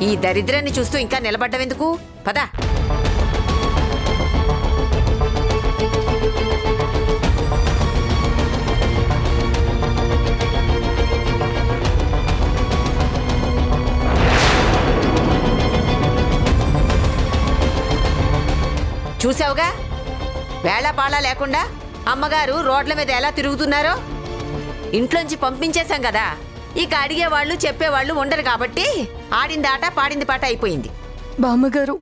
ఈ దరిద్రాన్ని చూస్తూ ఇంకా నిలబడ్డవెందుకు? పద. చూసావుగా, వేళాపాళా లేకుండా అమ్మగారు రోడ్ల మీద ఎలా తిరుగుతున్నారో. ఇంట్లోంచి పంపించేశాం కదా, ఇక అడిగేవాళ్ళు చెప్పేవాళ్ళు ఉండరు కాబట్టి ఆడింది ఆట పాడింది పాట అయిపోయింది. బామ్మగారు,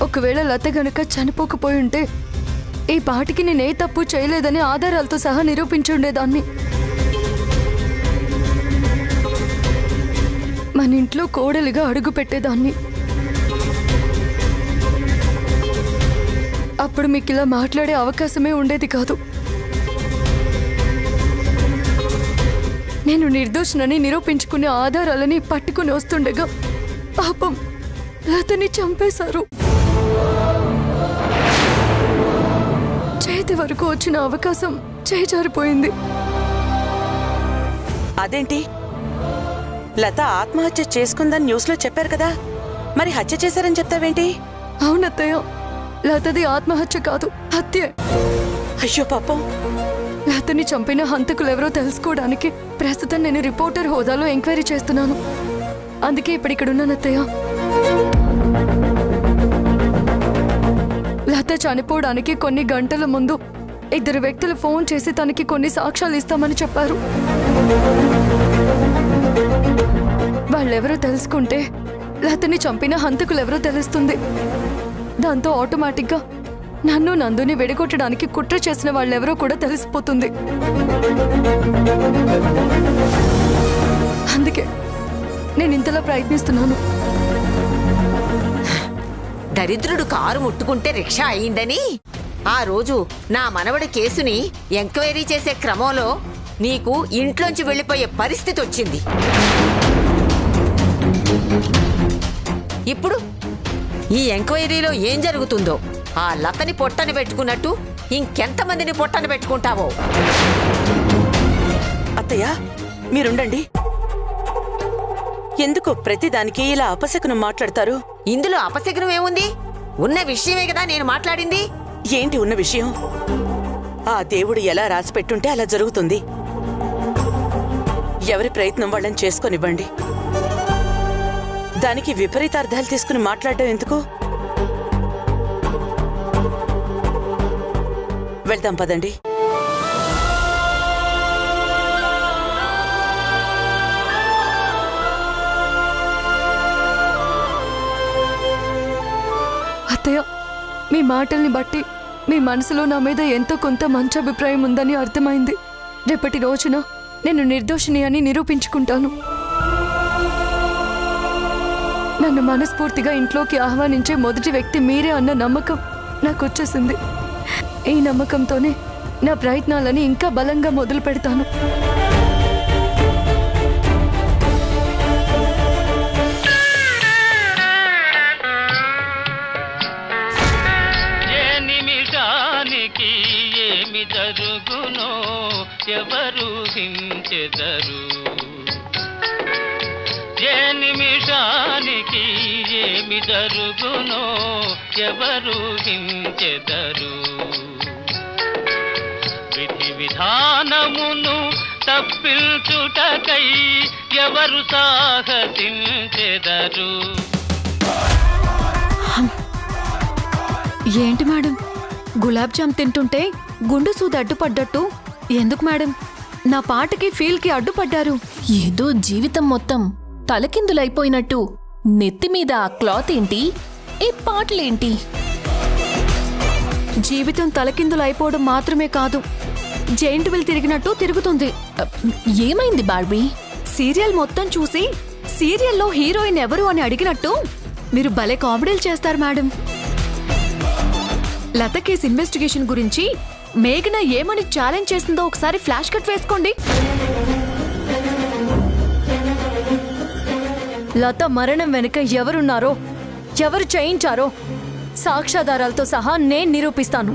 ఒకవేళ లత గనుక చనిపోకపోయి ఉంటే ఈ పాటికి నేనే తప్పు చేయలేదని ఆధారాలతో సహా నిరూపించుండేదాన్ని. మన ఇంట్లో కోడలిగా అడుగు పెట్టేదాన్ని. అప్పుడు మీకు ఇలా మాట్లాడే అవకాశమే ఉండేది కాదు. నేను నిర్దోషినని నిరూపించుకునే ఆధారాలని పట్టుకుని వస్తుండగా పాపం లతని చంపేశారు. చేతి వరకు వచ్చిన అవకాశం చేజారిపోయింది. అదేంటి, లత ఆత్మహత్య చేసుకుందని న్యూస్లో చెప్పారు కదా, మరి హత్య చేశారని చెప్తావేంటి? అవునత్తయ్య, లతది ఆత్మహత్య కాదు, హత్యే. అయ్యో పాపం. లతని చంపిన హంతకులెవరో తెలుసుకోవడానికి ప్రస్తుతం నేను రిపోర్టర్ హోదాలో ఎంక్వైరీ చేస్తున్నాను. అందుకే ఇప్పుడిక్కడున్నాను అత్తయ్య. లత చనిపోవడానికి కొన్ని గంటల ముందు 2 వ్యక్తులు ఫోన్ చేసి తనకి కొన్ని సాక్ష్యాలు ఇస్తామని చెప్పారు. వాళ్ళెవరో తెలుసుకుంటే లతని చంపిన హంతకులెవరో తెలుస్తుంది. దాంతో ఆటోమేటిక్గా నన్ను నందుని విడగొట్టడానికి కుట్ర చేసిన వాళ్ళెవరో కూడా తెలిసిపోతుంది. అందుకే నేను ఇంతలా ప్రయత్నిస్తున్నాను. దరిద్రుడు కారు ముట్టుకుంటే రిక్షా అయిందని ఆ రోజు నా మనవడి కేసుని ఎంక్వైరీ చేసే క్రమంలో నీకు ఇంట్లోంచి వెళ్ళిపోయే పరిస్థితి వచ్చింది. ఇప్పుడు ఈ ఎంక్వైరీలో ఏం జరుగుతుందో, ఆ లతని పొట్టని పెట్టుకున్నట్టు ఇంకెంతమందిని పొట్టని పెట్టుకుంటావో. అత్తయ్య, మీరుండండి. ఎందుకు ప్రతిదానికి ఇలా అపశకునం మాట్లాడతారు? ఇందులో అపశకునం ఏముంది? ఉన్న విషయమే కదా నేను మాట్లాడింది. ఏంటి ఉన్న విషయం? ఆ దేవుడు ఎలా రాసిపెట్టుంటే అలా జరుగుతుంది. ఎవరి ప్రయత్నం వాళ్ళని చేసుకొనివ్వండి. దానికి విపరీతార్థాలు తీసుకుని మాట్లాడడం ఎందుకు? వెళ్దాం పదండి. అత్తయ్య, మీ మాటల్ని బట్టి మీ మనసులో నా మీద ఎంతో కొంత మంచి అభిప్రాయం ఉందని అర్థమైంది. రేపటి రోజున నేను నిర్దోషిని అని నిరూపించుకుంటాను. నన్ను మనస్ఫూర్తిగా ఇంట్లోకి ఆహ్వానించే మొదటి వ్యక్తి మీరే అన్న నమ్మకం నాకు వచ్చేసింది. ఈ నమ్మకంతోనే నా ప్రయత్నాలని ఇంకా బలంగా మొదలు పెడతాను. ఏమి జరుగునో ఎవరు హించెదరు, ఏ నిమిషానికి ఏమి జరుగునో ఎవరు హించెదరు. విధి విధానమును తప్పించుటకై ఎవరు సాహసించెదరు. ఏంటి మేడం, గులాబ్ జామ్ తింటుంటే గుండు సూది అడ్డుపడ్డట్టు ఎందుకు మేడం నా పాటకి ఫీల్కి అడ్డుపడ్డారు? ఏదో జీవితం మొత్తం తలకిందులైపోయినట్టు నెత్తిమీద ఆ క్లాత్ ఏంటి, ఈ పాటలేంటి? జీవితం తలకిందులైపోవడం మాత్రమే కాదు, జైంట్ వీల్ తిరిగినట్టు తిరుగుతుంది. ఏమైంది బార్బీ? సీరియల్ మొత్తం చూసి సీరియల్లో హీరోయిన్ ఎవరు అని అడిగినట్టు మీరు భలే కామెడీలు చేస్తారు మేడం. లత కేస్ ఇన్వెస్టిగేషన్ గురించి మేఘన ఏమని ఛాలెంజ్ చేసిందో ఒకసారి ఫ్లాష్ కట్ వేసుకోండి. లత మరణం వెనుక ఎవరున్నారో, ఎవరు చేయించారో సాక్ష్యాధారాలతో సహా నేను నిరూపిస్తాను.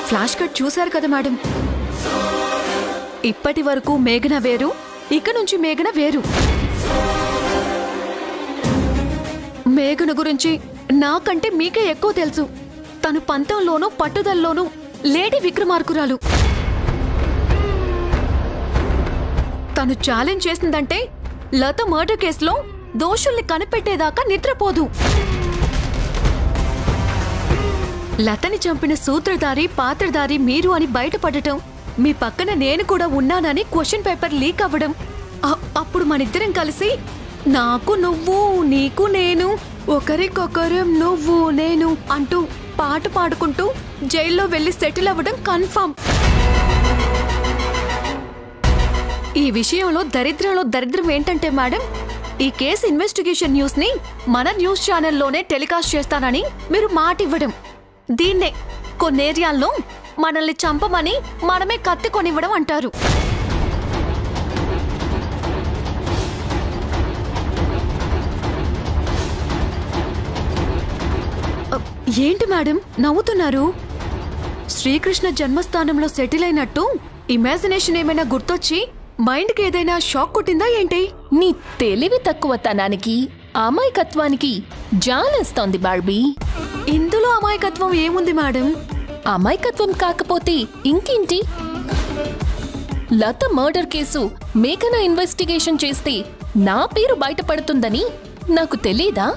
ఫ్లాష్ కట్ చూశారు కదా మేడం. ఇప్పటి వరకు మేఘన వేరు, ఇక నుంచి మేఘన వేరు. మేఘన గురించి నాకంటే మీకే ఎక్కువ తెలుసు. తను పంతంలోనూ పట్టుదలలోనూ లేడీ విక్రమార్కురాలు. తను ఛాలెంజ్ చేసిందంటే లత మర్డర్ కేసులో దోషుల్ని కనిపెట్టేదాకా నిద్రపోదు. లతని చంపిన సూత్రధారి పాత్రధారి మీరు అని బయటపడటం, మీ పక్కన నేను కూడా ఉన్నానని క్వశ్చన్ పేపర్ లీక్ అవ్వడం, అప్పుడు మనిద్దరం కలిసి నాకు నువ్వు నీకు నేను ఒకరికొకరం నువ్వు నేను అంటూ పాట పాడుకుంటూ జైల్లో వెళ్లి సెటిల్ అవ్వడం కన్ఫర్మ్. ఈ విషయంలో దరిద్రం ఏంటంటే మేడం, ఈ కేసు ఇన్వెస్టిగేషన్ న్యూస్ ని మన న్యూస్ ఛానల్లోనే టెలికాస్ట్ చేస్తానని మీరు మాట ఇవ్వడం, దీన్నే కొన్ని ఏరియాల్లో మనల్ని చంపమని మనమే కత్తి కొనివ్వడం అంటారు. ఏంటి మేడం నవ్వుతున్నారు? శ్రీకృష్ణ జన్మస్థానంలో సెటిల్ అయినట్టు ఇమాజినేషన్ ఏమైనా గుర్తొచ్చి మైండ్కి ఏదైనా షాక్ కొట్టిందా ఏంటి? నీ తెలివి తక్కువతనానికి అమాయకత్వానికి జాలేస్తోంది బార్బీ. ఇందులో అమాయకత్వం ఏముంది మేడం? అమాయకత్వం కాకపోతే ఇంకేంటి? లత మర్డర్ కేసు మేఘన ఇన్వెస్టిగేషన్ చేస్తే నా పేరు బయటపడుతుందని నాకు తెలీదా?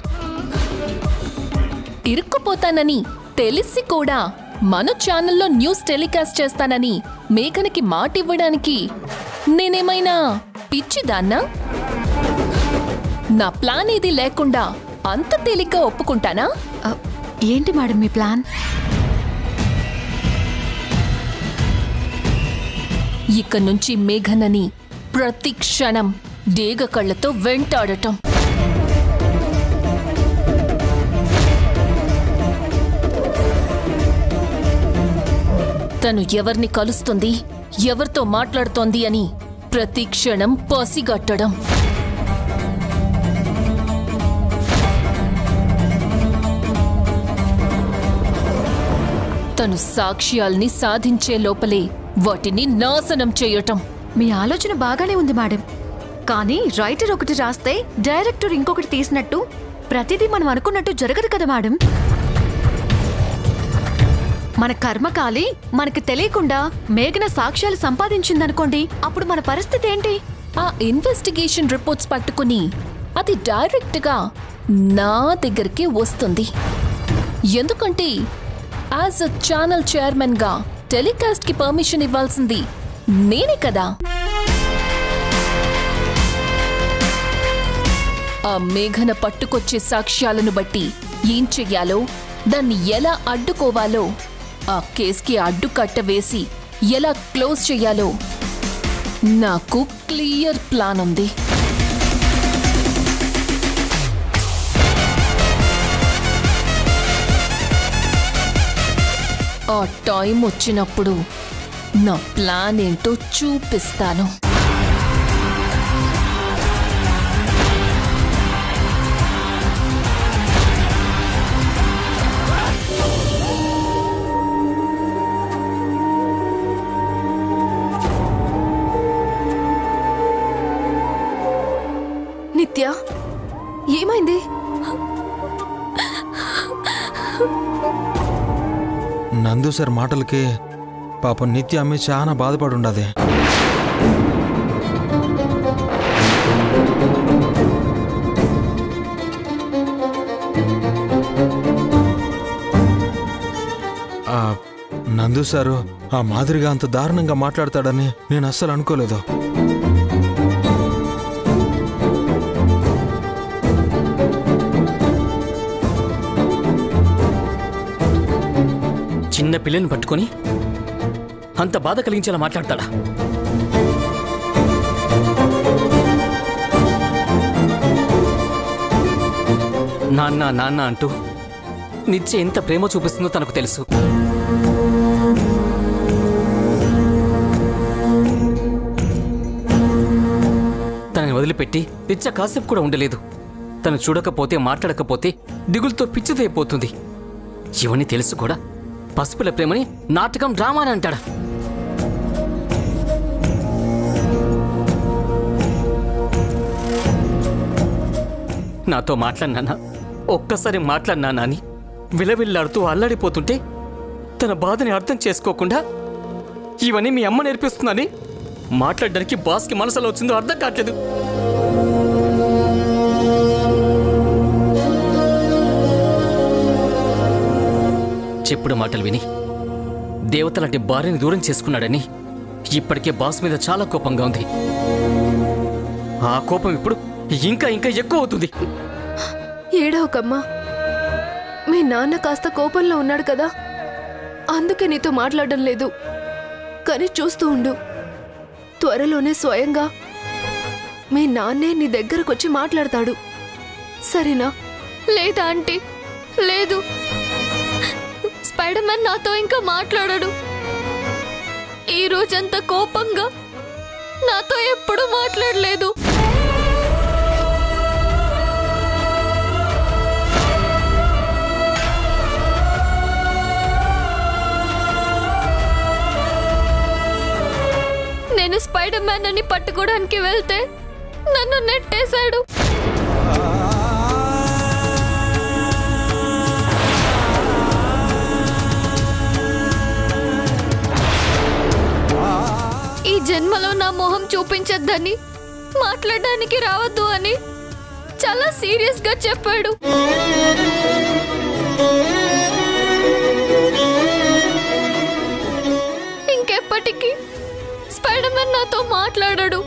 ఇరుక్కుపోతానని తెలిసి కూడా మన ఛానల్లో న్యూస్ టెలికాస్ట్ చేస్తానని మేఘనకి మాట ఇవ్వడానికి నేనేమైనా పిచ్చిదాన్నా? నా ప్లాన్ ఏది లేకుండా అంత తేలిగ్గా ఒప్పుకుంటానా? ఏంటి మేడం మీ ప్లాన్? ఇక నుంచి మేఘనని ప్రతి క్షణం డేగ కళ్ళతో వెంటాడటం. తను ఎవరిని కలుస్తుంది, ఎవరితో మాట్లాడుతోంది అని ప్రతి క్షణం పసిగట్టడం. తను సాక్ష్యాల్ని సాధించే లోపలే వాటిని నాశనం చేయటం. మీ ఆలోచన బాగానే ఉంది మేడం, కానీ రైటర్ ఒకటి రాస్తే డైరెక్టర్ ఇంకొకటి తీసినట్టు ప్రతిదీ మనం అనుకున్నట్టు జరగదు కదా మేడం. మన కర్మకాలి మనకు తెలియకుండా మేఘన సాక్ష్యాలు సంపాదించిందనుకోండి, అప్పుడు మన పరిస్థితి ఏంటి? ఆ ఇన్వెస్టిగేషన్ రిపోర్ట్స్ పట్టుకుని అది డైరెక్ట్గా నా దగ్గరికి వస్తుంది. ఎందుకంటే యాజ్ అ ఛానల్ చైర్మన్ గా టెలికాస్ట్ కి పర్మిషన్ ఇవ్వాల్సింది నేనే కదా. ఆ మేఘన పట్టుకొచ్చే సాక్ష్యాలను బట్టి ఏం చెయ్యాలో, దాన్ని ఎలా అడ్డుకోవాలో, ఆ కేసుకి అడ్డుకట్ట వేసి ఎలా క్లోజ్ చెయ్యాలో నాకు క్లియర్ ప్లాన్ ఉంది. ఆ టైం వచ్చినప్పుడు నా ప్లాన్ ఏంటో చూపిస్తాను. నిత్య, ఏమైంది? నందు సార్ మాటలకి పాపం నిత్య అమ్మి చాలా బాధపడి ఉండదు. నందు సారు ఆ మాదిరిగా అంత దారుణంగా మాట్లాడతాడని నేను అస్సలు అనుకోలేదు. చిన్న పిల్లని పట్టుకొని అంత బాధ కలిగించేలా మాట్లాడతాడా? నాన్న నాన్న అంటూ నిత్య ఎంత ప్రేమ చూపిస్తుందో తనకు తెలుసు. తనని వదిలిపెట్టి నిత్య కాసేపు కూడా ఉండలేదు. తను చూడకపోతే మాట్లాడకపోతే దిగులుతో పిచ్చిదైపోతుంది. ఇవన్నీ తెలుసు కూడా పసుపుల ప్రేమని నాటకం డ్రామా అని అంటాడా? నాతో మాట్లాడినానా, ఒక్కసారి మాట్లాడినానా అని విలవిల్లాడుతూ అల్లాడిపోతుంటే తన బాధని అర్థం చేసుకోకుండా ఇవన్నీ మీ అమ్మ నేర్పిస్తుందని మాట్లాడడానికి బాస్కి మనసులో వచ్చిందో అర్థం కావట్లేదు. చెప్పుడు మాటలు విని దేవతలాంటి భార్యని దూరం చేసుకున్నాడని ఇప్పటికే బాస్ మీద చాలా కోపంగా ఉంది. ఆ కోపం ఇప్పుడు ఇంకా ఇంకా ఎక్కువ అవుతుంది. ఏడవకమ్మా, మీ నాన్న కాస్త కోపంలో ఉన్నాడు కదా, అందుకే నీతో మాట్లాడడం లేదు. కానీ చూస్తూ ఉండు, త్వరలోనే స్వయంగా మీ నాన్నే నీ దగ్గరకొచ్చి మాట్లాడతాడు, సరేనా? లేదా ఆంటీ, లేదు. స్పైడర్ మ్యాన్ నాతో ఇంకా మాట్లాడడు. ఈ రోజంతా కోపంగా నాతో ఎప్పుడూ మాట్లాడలేదు. నేను స్పైడర్ మ్యాన్ అని పట్టుకోవడానికి వెళ్తే నన్ను నెట్టేశాడు. ఈ జన్మలో నా మొహం చూపించొద్దని, మాట్లాడడానికి రావద్దు అని చాలా సీరియస్ గా చెప్పాడు. ఇంకెప్పటికీ స్పైడర్ మ్యాన్ నాతో మాట్లాడడు.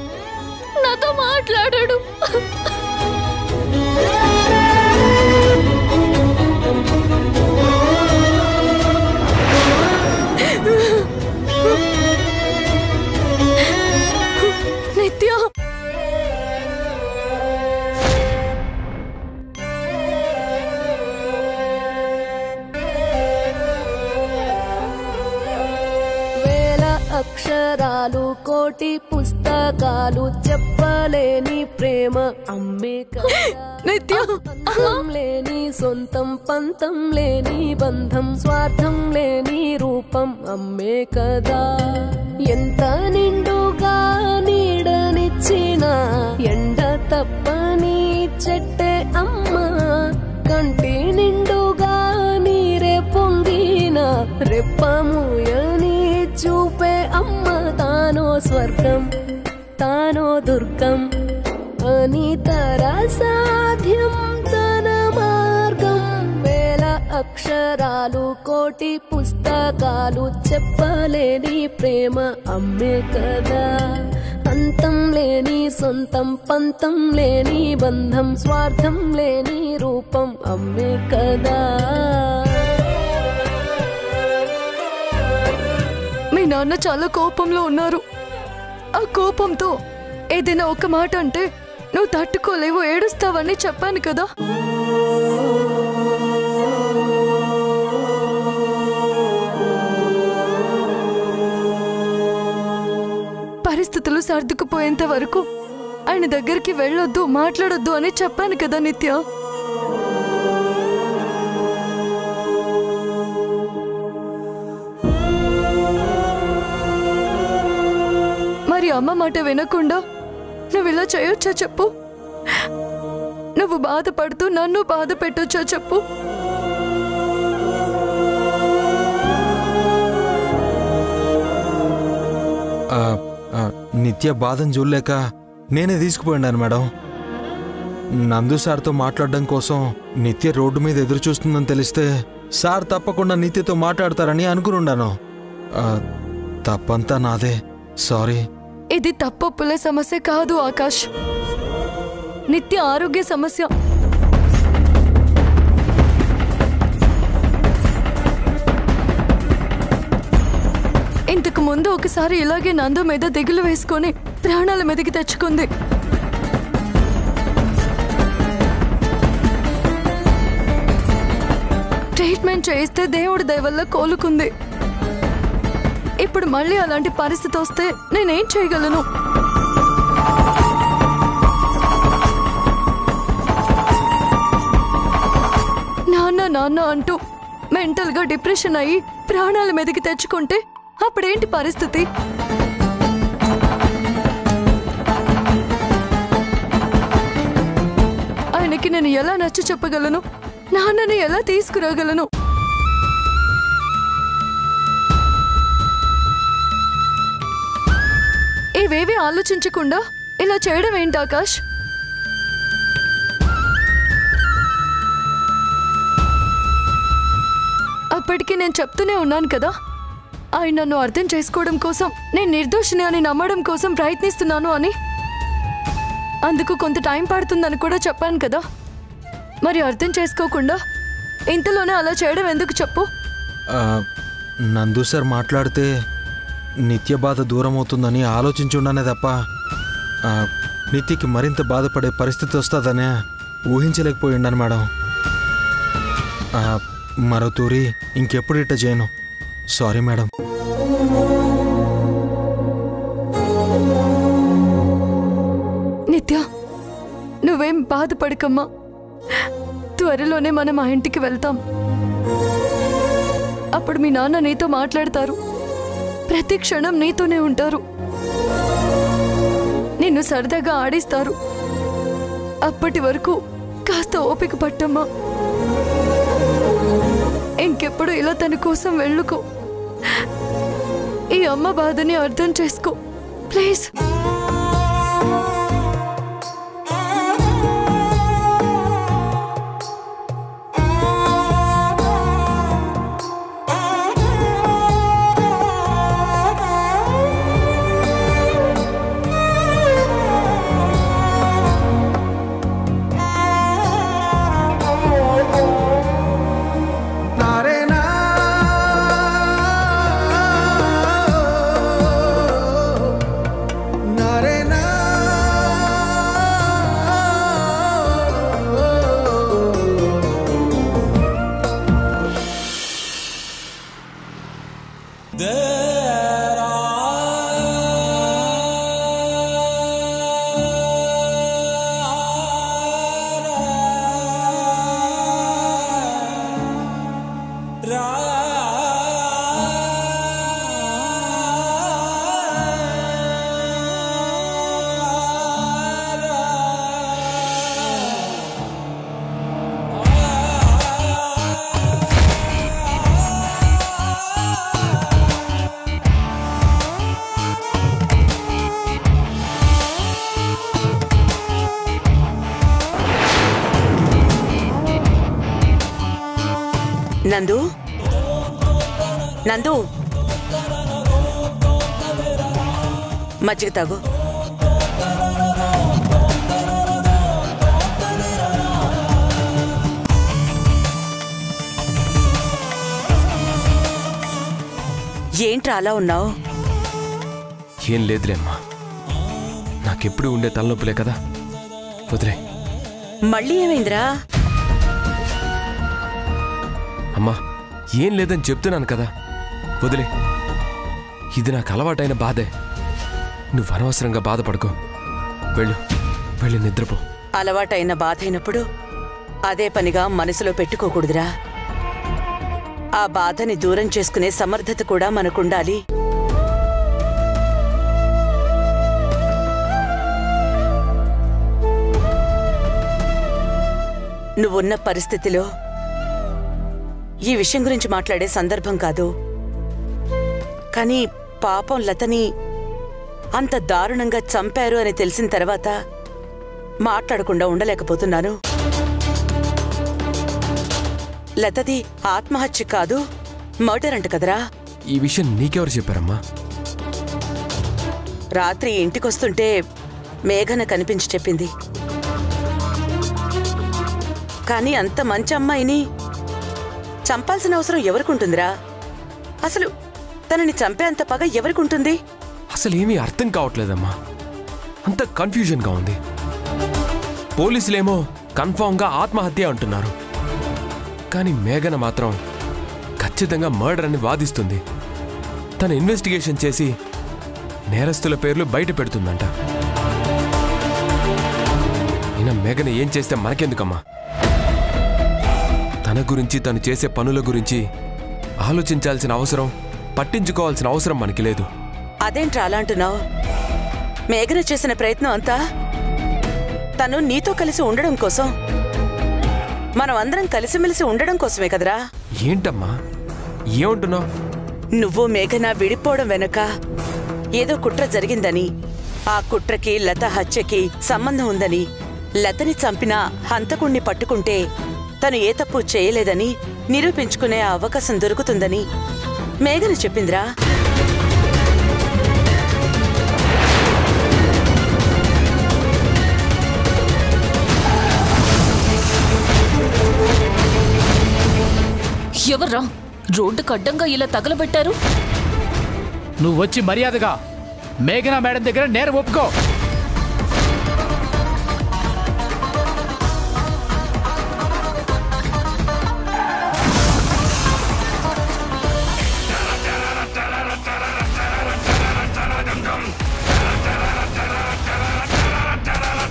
నిత్య, అక్షరాలు కోటి పుస్తకాలు చెప్పలేని ప్రేమ అమ్మే నిత్యం లేని సొంతం పంతం లేని బంధం స్వార్థం లేని రూపం అమ్మే కదా. ఎంత నిండుగా నీడనిచ్చిన ఎండ తప్పని చెట్టే అమ్మ, కంటి నిండుగా నీరే పొంగిన రెప్పముయని చూపే అమ్మ. తానో స్వర్గం తానో దుర్గం అని సాధ్యం తన మార్గం. వేల అక్షరాలు కోటి పుస్తకాలు చెప్పలేని ప్రేమ అమ్మే కదా. అంతం లేని సొంతం పంతం లేని బంధం స్వార్థం లేని రూపం అమ్మే కదా. మీ నాన్న చాలా కోపంలో ఉన్నారు. ఆ కోపంతో ఏదైనా ఒక మాట అంటే నువ్వు తట్టుకోలేవు, ఏడుస్తావని చెప్పాను కదా. పరిస్థితులు సర్దుకుపోయేంత వరకు ఆయన దగ్గరికి వెళ్ళొద్దు, మాట్లాడొద్దు అని చెప్పాను కదా నిత్య. మరి అమ్మ మాట వినకుండా నువ్వు ఇలా చేయొచ్చా చెప్పు? నువ్వు బాధపడుతూ నన్ను బాధ పెట్టొచ్చా చెప్పు? నిత్య బాధను చూడలేక నేనే తీసుకుపోయినాను మేడం. నందు సార్తో మాట్లాడడం కోసం నిత్య రోడ్డు మీద ఎదురు చూస్తుందని తెలిస్తే సార్ తప్పకుండా నిత్యతో మాట్లాడతారని అనుకున్నాను. తప్పంతా నాదే, సారీ. ఇది తప్పొప్పుల సమస్య కాదు ఆకాష్, నిత్య ఆరోగ్య సమస్య. ఇంతకు ముందు ఒకసారి ఇలాగే నందు మీద దిగులు వేసుకొని ప్రాణాల మీదకి తెచ్చుకుంది. ట్రీట్మెంట్ చేయిస్తే దేవుడి దయ వల్ల కోలుకుంది. ఇప్పుడు మళ్ళీ అలాంటి పరిస్థితి వస్తే నేనేం చేయగలను? నాన్న నాన్న అంటూ మెంటల్ గా డిప్రెషన్ అయ్యి ప్రాణాల మీదకి తెచ్చుకుంటే అప్పుడేంటి పరిస్థితి? ఆయనకి దగ్గరికి నేను ఎలా నచ్చ చెప్పగలను? నాన్నని ఎలా తీసుకురాగలను? ఇవేవి ఆలోచించకుండా ఇలా చేయడం ఏంటి ఆకాష్? అప్పటికి నేను చెప్తూనే ఉన్నాను కదా, ఆయన నన్ను అర్థం చేసుకోవడం కోసం, నేను నిర్దోషిని అని నమ్మడం కోసం ప్రయత్నిస్తున్నాను అని. అందుకు కొంత టైం పడుతుందని కూడా చెప్పాను కదా. మరి అర్థం చేసుకోకుండా ఇంతలోనే అలా చేయడం ఎందుకు చెప్పు? నందు సార్ మాట్లాడితే నిత్య బాధ దూరం అవుతుందని ఆలోచించుండనే తప్ప నిత్యకి మరింత బాధపడే పరిస్థితి వస్తుందనే ఊహించలేకపోయిండాను మేడం. మరో తూరి ఇంకెప్పుడు ఇట్ట చేయను. Sorry madam. నిత్య, నువ్వేం బాధపడకమ్మా. త్వరలోనే మనం ఆ ఇంటికి వెళ్తాం. అప్పుడు మీ నాన్న నీతో మాట్లాడతారు. ప్రతి క్షణం నీతోనే ఉంటారు. నిన్ను సరదాగా ఆడిస్తారు. అప్పటి వరకు కాస్త ఓపిక పట్టమ్మా. ఇంకెప్పుడు ఇలా తన కోసం వెళ్ళుకో. ఈ అమ్మ బాధని అర్థం చేసుకో ప్లీజ్. నందు, నందు, మజ్జిగ తాగు. ఏంట్రా అలా ఉన్నావు? ఏం లేదులే అమ్మా, నాకెప్పుడు ఉండే తలనొప్పులే కదా, వదిలే. మళ్ళీ ఏమైందిరా? అమ్మా ఏం లేదని చెప్తున్నాను కదా, వదిలే. ఇది నాకు అలవాటైన బాధే. నువ్వు అనవసరంగా బాధపడుకో. వెళ్ళు, వెళ్ళి నిద్రపో. అలవాటైన బాధ అయినప్పుడు అదే పనిగా మనసులో పెట్టుకోకూడదురా. ఆ బాధని దూరం చేసుకునే సమర్థత కూడా మనకుండాలి. నువ్వున్న పరిస్థితిలో ఈ విషయం గురించి మాట్లాడే సందర్భం కాదు. కానీ పాపం లతని అంత దారుణంగా చంపారు అని తెలిసిన తర్వాత మాట్లాడకుండా ఉండలేకపోతున్నాను. లతది ఆత్మహత్య కాదు, మర్డర్ అంట కదరా. ఈ విషయం నీకెవరు చెప్పారమ్మా? రాత్రి ఇంటికొస్తుంటే మేఘన కనిపించి చెప్పింది. కానీ అంత మంచి అమ్మాయిని చంపాల్సిన అవసరం ఎవరికుంటుందిరా? అసలు తనని చంపేంత పగ ఎవరికుంటుంది? అసలు ఏమీ అర్థం కావట్లేదమ్మా, అంత కన్ఫ్యూజన్గా ఉంది. పోలీసులేమో కన్ఫామ్గా ఆత్మహత్య అంటున్నారు, కానీ మేఘన మాత్రం ఖచ్చితంగా మర్డర్ అని వాదిస్తుంది. తన ఇన్వెస్టిగేషన్ చేసి నేరస్తుల పేర్లు బయట పెడుతుందంట. అయినా మేఘన ఏం చేస్తే మనకెందుకమ్మా? తన గురించి, తను చేసే పనుల గురించి ఆలోచించాల్సిన అవసరం, పట్టించుకోవాల్సిన అవసరం మనకి లేదు. అదేంట్రా అలా అంటున్నావు? మేఘన చేసిన ప్రయత్నం అంతా తను నీతో కలిసి ఉండడం కోసం. మనం అందరం కలిసిమెలిసి ఉండడం కోసమే కదరా. ఏంటమ్మా ఏమంటున్నావు? నువ్వు మేఘన విడిపోవడం వెనుక ఏదో కుట్ర జరిగిందని, ఆ కుట్రకి లత హత్యకి సంబంధం ఉందని, లతని చంపిన హంతకుణ్ణి పట్టుకుంటే తను ఏ తప్పు చేయలేదని నిరూపించుకునే అవకాశం దొరుకుతుందని మేఘన చెప్పిందిరా. ఎవర్రా రోడ్డుకు అడ్డంగా ఇలా తగలబెట్టారు? నువ్వు వచ్చి మర్యాదగా మేఘనా మేడం దగ్గర నేరం ఒప్పుకో.